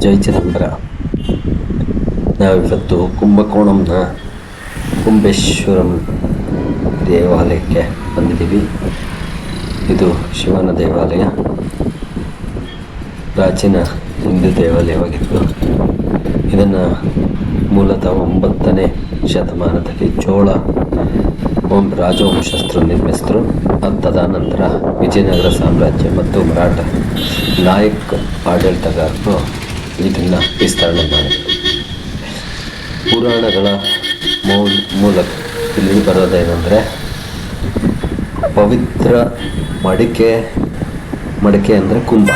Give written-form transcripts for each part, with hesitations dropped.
ಜೈ ಚಿದಂಬರ. ನಾವಿವತ್ತು ಕುಂಭಕೋಣಂನ ಕುಂಬೇಶ್ವರಂ ದೇವಾಲಯಕ್ಕೆ ಬಂದಿದ್ದೀವಿ. ಇದು ಶಿವನ ದೇವಾಲಯ, ಪ್ರಾಚೀನ ಹಿಂದೂ ದೇವಾಲಯವಾಗಿತ್ತು. ಇದನ್ನು ಮೂಲತಃ 9ನೇ ಶತಮಾನದಲ್ಲಿ ಚೋಳ ರಾಜವಂಶಸ್ಥರು ನಿರ್ಮಿಸಿದರು. ತದನಂತರ ವಿಜಯನಗರ ಸಾಮ್ರಾಜ್ಯ ಮತ್ತು ಮರಾಠ ನಾಯಕ್ ಆಡಳಿತಗಾರರು ಇದನ್ನು ವಿಸ್ತರಣೆ ಮಾಡಿದರು. ಪುರಾಣಗಳ ಮೂಲಕ ಇಲ್ಲಿ ಬರೋದೇನೆಂದರೆ, ಪವಿತ್ರ ಮಡಿಕೆ ಅಂದರೆ ಕುಂಭ.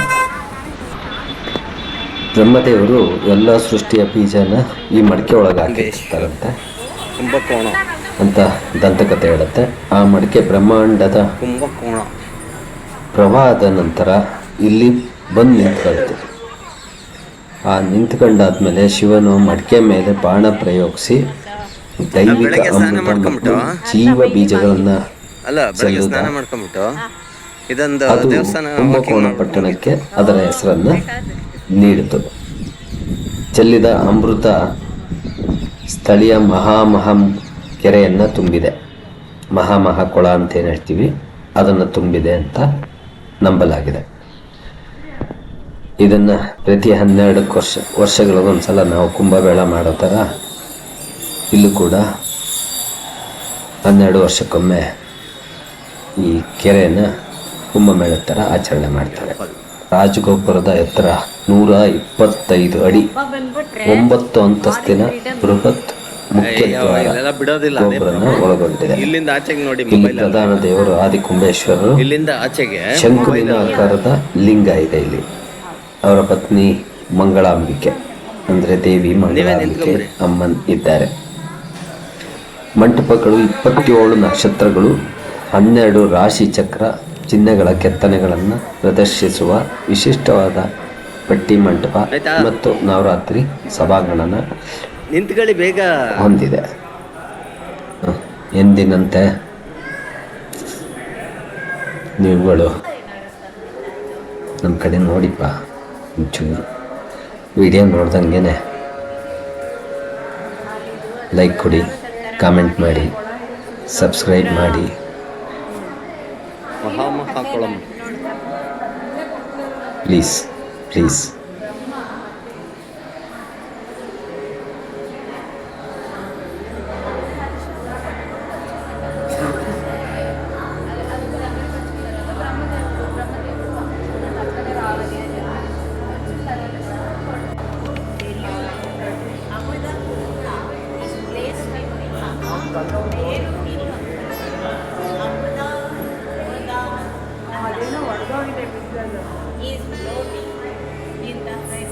ಬ್ರಹ್ಮದೇವರು ಎಲ್ಲ ಸೃಷ್ಟಿಯ ಬೀಜನ ಈ ಮಡಿಕೆ ಒಳಗೆ ಹಾಕಿರ್ತಾರಂತೆ. ಕುಂಭಕೋಣ ಅಂತ ದಂತಕಥೆ ಹೇಳುತ್ತೆ. ಆ ಮಡಿಕೆ ಬ್ರಹ್ಮಾಂಡದ ಕುಂಭಕೋಣ ಪ್ರವಾಹದ ನಂತರ ಇಲ್ಲಿ ಬಂದು ನಿಂತ್ಕೊಳ್ತು. ಆ ನಿಂತ್ಕೊಂಡಾದ್ಮೇಲೆ ಶಿವನು ಮಡಿಕೆ ಮೇಲೆ ಬಾಣ ಪ್ರಯೋಗಿಸಿ ದೈವಿಕ ಅಮೃತ ಮತ್ತು ಜೀವ ಬೀಜಗಳನ್ನ ಅದು ಕುಂಭಕೋಣ ಪಟ್ಟಣಕ್ಕೆ ಅದರ ಹೆಸರನ್ನು ನೀಡಿತು. ಚೆಲ್ಲಿದ ಅಮೃತ ಸ್ಥಳೀಯ ಮಹಾಮಹಂ ಕೆರೆಯನ್ನು ತುಂಬಿದೆ. ಮಹಾಕೊಳ ಅಂತ ಏನು ಹೇಳ್ತೀವಿ, ಅದನ್ನು ತುಂಬಿದೆ ಅಂತ ನಂಬಲಾಗಿದೆ. ಇದನ್ನು ಪ್ರತಿ 12 ವರ್ಷಗಳಿಗೊಂದ್ಸಲ ನಾವು ಕುಂಭಮೇಳ ಮಾಡೋ ಥರ ಇಲ್ಲೂ ಕೂಡ 12 ವರ್ಷಕ್ಕೊಮ್ಮೆ ಈ ಕೆರೆಯನ್ನು ಕುಂಭಮೇಳದ ಥರ ಆಚರಣೆ ಮಾಡ್ತಾರೆ. ರಾಜಗೋಪುರದ ಎತ್ತರ 125 ಅಡಿ, 9 ಅಂತಸ್ತಿನ ಬೃಹತ್ ಮುಖ್ಯ ಗೋಪುರನ ಒಳಗೊಂಡಿದೆ. ಇಲ್ಲಿ ಪ್ರಧಾನ ದೇವರು ಆದಿಕುಂಬೇಶ್ವರರು, ಶಂಕುವಿನ ಆಕಾರದ ಲಿಂಗ ಇದೆ. ಇಲ್ಲಿ ಅವರ ಪತ್ನಿ ಮಂಗಳಾಂಬಿಕೆ ಅಂದರೆ ದೇವಿ ಮಂಗಳಾಂಬಿಕೆ ಅಮ್ಮನ್ ಇದ್ದಾರೆ. ಮಂಟಪಗಳು 27 ನಕ್ಷತ್ರಗಳು, 12 ರಾಶಿ ಚಕ್ರ ಚಿಹ್ನೆಗಳ ಕೆತ್ತನೆಗಳನ್ನು ಪ್ರದರ್ಶಿಸುವ ವಿಶಿಷ್ಟವಾದ ಪಟ್ಟಿ ಮಂಟಪ ಮತ್ತು ನವರಾತ್ರಿ ಸಭಾಂಗಣನ ಬೇಗ ಹೊಂದಿದೆ. ಎಂದಿನಂತೆ ನೀವುಗಳು ನಮ್ಮ ಕಡೆ ನೋಡಿಪ್ಪ, ಒಂಚೂರು ವಿಡಿಯೋ ನೋಡ್ದಂಗೆ ಲೈಕ್ ಕೊಡಿ, ಕಾಮೆಂಟ್ ಮಾಡಿ, ಸಬ್ಸ್ಕ್ರೈಬ್ ಮಾಡಿ. ಮಹಾಕೊಳಂ please. Is floating in the head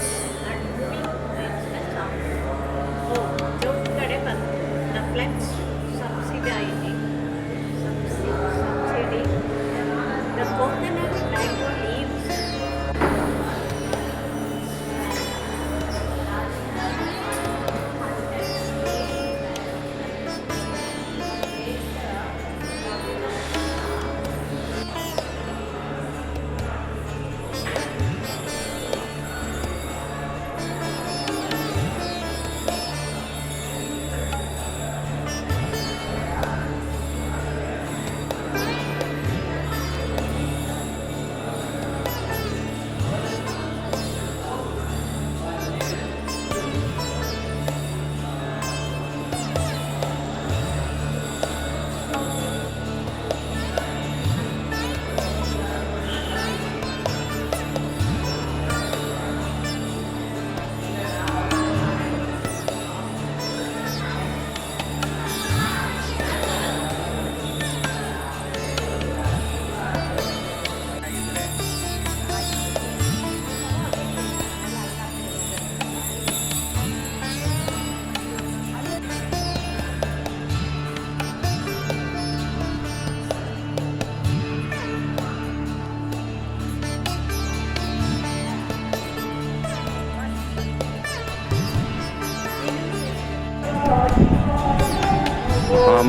and moving towards the top. Oh, don't get it. The flex subsidy. The coconut mango leaves.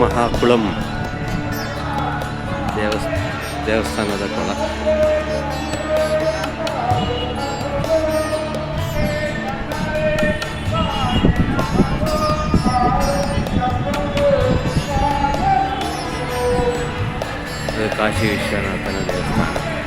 ಮಹಾಕುಳಂ ದೇವಸ್ಥಾನದ ಕೊಳ. ಕಾಶಿ ವಿಶ್ವನಾಥನ ದೇವಸ್ಥಾನ.